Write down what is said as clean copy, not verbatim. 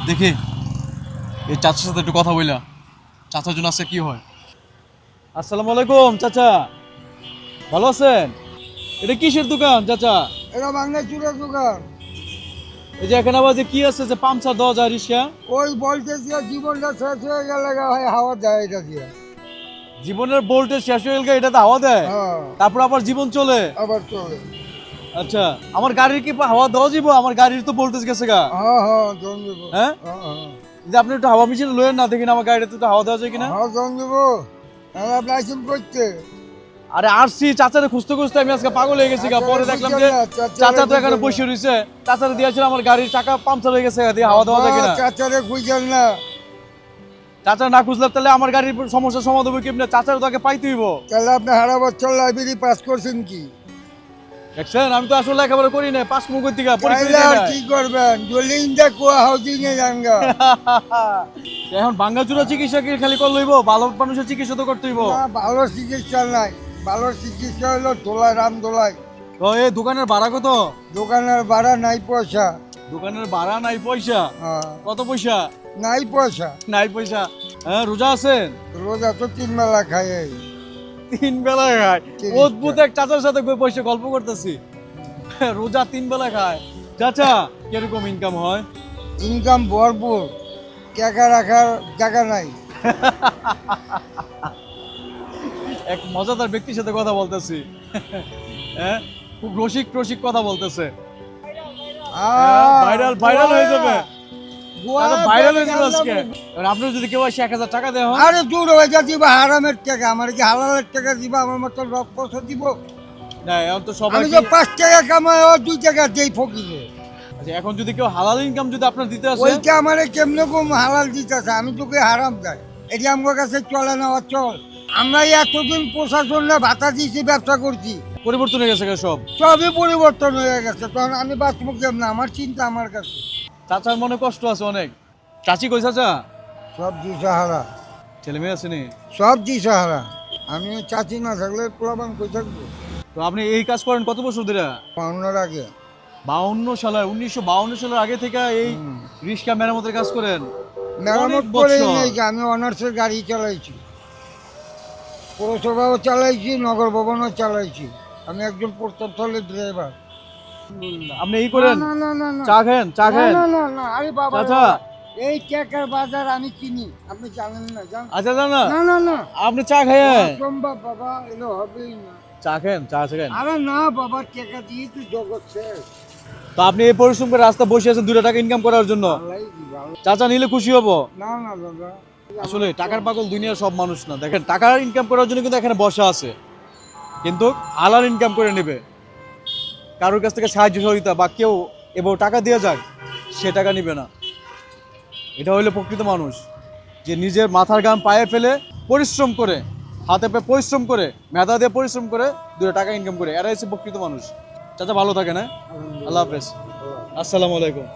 দেখি এই চাচার সাথে একটু কথা বইলা, চাচার জন্য আজকে কি হয়। আসসালামু আলাইকুম চাচা, ভালো আছেন? এটা কিসের দোকান চাচা? এটা ভাঙা চুরের দোকান। এই যে এখানে আবার যে কি আছে যে পাংচার দেওয়া যায় রিক্সা? ওই বলতেছি জীবনটা শেষ হয়ে গেলে হয় হাওয়া দেয় এটা দিয়ে। জীবনের ভোল্টেজ শেষ হয়ে গেলে এটাতে হাওয়া দেয়, হ্যাঁ, তারপর আবার জীবন চলে। আবার চলে। আচ্ছা, আমার গাড়ির কি হাওয়া দেওয়া যাবো? আমার গাড়ির তো ভোল্টেজ গেছে গা। হ্যাঁ হ্যাঁ জন দেবো। হ্যাঁ, হ্যাঁ হ্যাঁ যে আপনি একটু হাওয়া মেশিন লয়েন না, দেখেন আমার গাড়িতে তো হাওয়া দেওয়া যায় কিনা। হ্যাঁ জন দেবো। আমরা লাইসেন্স করতে। আরে আসছি চাচারে খুঁজতে খুঁজতে আমি আজকে পাগল হয়ে গেছি গা। পরে দেখলাম যে চাচা তো এখানে বসে রয়েছে, চাচারে দিয়েছিল আমার গাড়ির চাকা পাংচার হয়ে গেছে, দিয়ে হাওয়া দেওয়া যায় কিনা। চাচারে খুঁজেন না। চাচা না খুঁজলে তাহলে আমার গাড়ির সমস্যার সমাধান হবে কেমনে? চাচার তো আগে পাইতে হইব। তাহলে আপনি সারা বছর লাইব্রেরি পাস করছেন কি? দেখছেন, আমি তো আসলে লেখাপড়া করি না, পাস মুখ করতে গা পরীক্ষা তাইলে দিই আর নাই। কি করবেন? জলিন্দা কুয়া হাউজিং এ যাঙ্গা। এখন ভাঙ্গাচুরা চিকিৎসা কি খালি করলে হইব? ভালো মানুষের চিকিৎসা তো করতে হইব। না, ভালো চিকিৎসা নাই। ভালো চিকিৎসা হলো দোলাই রাম দোলাই। তো এই দোকানের ভাড়া কত? দোকানের ভাড়া নাই পয়সা। দোকানের ভাড়া নাই পয়সা? হ্যাঁ, কত পয়সা? নাই পয়সা। নাই পয়সা। হ্যাঁ, রোজা আছেন? রোজা তো 3 বেলা খাই। 3 বেলা খায়? ঠিক অদ্ভুত এক চাচার সাথে বসে গল্প করতেছি, রোজা 3 বেলা খায়। চাচা কিরকম ইনকাম হয়? ইনকাম ভরপুর, টাকা রাখার জায়গা নাই। এক মজাদার ব্যক্তির সাথে কথা বলতেছি, হ্যাঁ, খুব রসিক রসিক কথা বলতেছে। ভাইরাল ভাইরাল হয়ে যাবে, ভাইরাল হয়ে যাবে আজকে। এবার আপনি যদি কেউ আসে 1000 টাকা দেওয়া হয়? আরে দূর হয়ে যা, দিবা হারামের টাকা। আমার কি হালালের টাকা দিবা? আমার মতো রক পয়সা দিব? না, এখন তো সবাই আমি তো 5 টাকা কামাই, ও 2 টাকা দেই ফকিরে। আচ্ছা, এখন যদি কেউ হালাল ইনকাম যদি আপনার দিতে আসে? ওইটা আমারে কেমনে কম হালাল দিতেছে? আমি তোকে হারাম দেয়, এটি আমার কাছে চলে না। চল, আমরা এতদিন প্রশাসন না ভাতা দিয়েছি, ব্যবসা করছি, পরিবর্তন হয়ে গেছে সব। সবই পরিবর্তন হয়ে গেছে। তখন আমি বাঁচবো কেমন? আমার চিন্তা আমার কাছে। চাচার মনে কষ্ট আছে অনেক। চাচি কই চাচা? সব দিশাহারা, ছেলে মেয়ে আছে নি? সব দিশাহারা। আমি চাচি না থাকলে প্রলাপান কই থাকবো? তো আপনি এই কাজ করেন কত বছর ধরে? পাওনার আগে 1952 সালের আগে থেকে এই রিক্সা মেরামতের কাজ করেন? মেরামত অনেক করে বছর। নেই। আমি অনার্সের গাড়ি চালাইছি, পৌরসভাও চালাইছি, নগর ভবনও চালাইছি। আমি একজন প্রত্যক্ষলের ড্রাইভার। আপনি এই করেন? না না না না চা খান, চা খান? না না না, আরে বাবা, চাচা। এই টাকার বাজার আমি চিনি, আপনি জানেন না? জান আচ্ছা, জান না না না না, আপনি চা খায়েন? অসম্ভব বাবা, এলো হবেই না। চা খান, চা খান। আরে না বাবা, টাকা দিয়ে তুই জগৎ শেষ। তো আপনি এই পরিশ্রম করে রাস্তা বসে আছেন 2 টাকা ইনকাম করার জন্য। আল্লাহই দিবে, আল্লাহ। চাচা নিলে খুশি হব। না না দাদা, আসলে টাকার পাগল দুনিয়ার সব মানুষ না। দেখেন, টাকার ইনকাম করার জন্য কিন্তু এখানে বসা আছে, কিন্তু হালাল ইনকাম করে নেবে। কারোর কাছ থেকে সাহায্য সহযোগিতা বা কেউ এবং টাকা দিয়ে যাক, সে টাকা নিবে না। এটা হইলো প্রকৃত মানুষ, যে নিজের মাথার ঘাম পায়ে ফেলে পরিশ্রম করে, হাতে পায়ে পরিশ্রম করে, মেধা দিয়ে পরিশ্রম করে 2 টাকা ইনকাম করে, এরাই হচ্ছে প্রকৃত মানুষ। চাচা ভালো থাকে না? আল্লাহ হাফেজ, আসসালামু আলাইকুম।